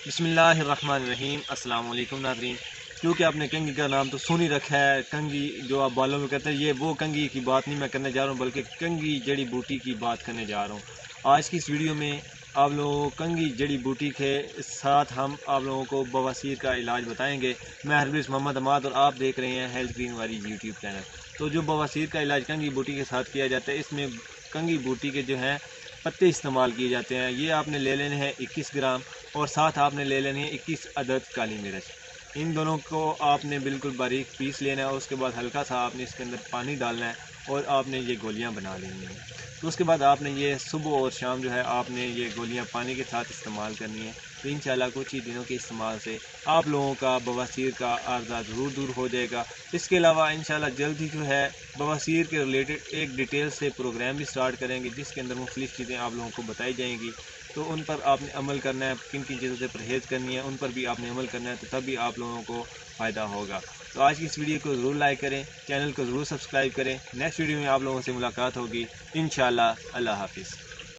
बिस्मिल्लाहिर्रहमानिर्रहीम। अस्सलाम वालेकुम नाज़रीन। क्योंकि आपने कंघी का नाम तो सुन ही रखा है, कंघी जो आप बालों में करते हैं, ये वो कंघी की बात नहीं मैं करने जा रहा हूँ, बल्कि कंघी जड़ी बूटी की बात करने जा रहा हूँ। आज की इस वीडियो में आप लोगों को कंघी जड़ी बूटी के साथ हम आप लोगों को बवासीर का इलाज बताएंगे। मैं हरबिस मोहम्मद अमाद और आप देख रहे हैं हेल्थ ग्रीन वाली यूट्यूब चैनल। तो जो बवासीर का इलाज कंघी बूटी के साथ किया जाता है, इसमें कंघी बूटी के जो हैं पत्ते इस्तेमाल किए जाते हैं। ये आपने ले लेने हैं 21 ग्राम और साथ आपने ले लेनी है 21 अदद काली मिर्च। इन दोनों को आपने बिल्कुल बारीक पीस लेना है। उसके बाद हल्का सा आपने इसके अंदर पानी डालना है और आपने ये गोलियां बना लेनी हैं। तो उसके बाद आपने ये सुबह और शाम जो है आपने ये गोलियां पानी के साथ इस्तेमाल करनी है। तो इंशाल्लाह कुछ ही दिनों के इस्तेमाल से आप लोगों का बवासीर का आर्जा ज़रूर दूर हो जाएगा। इसके अलावा इंशाल्लाह जल्द ही जो है बवासीर के रिलेटेड एक डिटेल से प्रोग्राम भी स्टार्ट करेंगे, जिसके अंदर मुख्तलिफ़ चीज़ें आप लोगों को बताई जाएंगी। तो उन पर आपने अमल करना है, किन किन चीज़ों से परहेज़ करनी है उन पर भी आपने अमल करना है, तो तभी आप लोगों को फ़ायदा होगा। तो आज की इस वीडियो को ज़रूर लाइक करें, चैनल को ज़रूर सब्सक्राइब करें। नेक्स्ट वीडियो में आप लोगों से मुलाकात होगी इंशाअल्लाह। अल्लाह हाफिज़।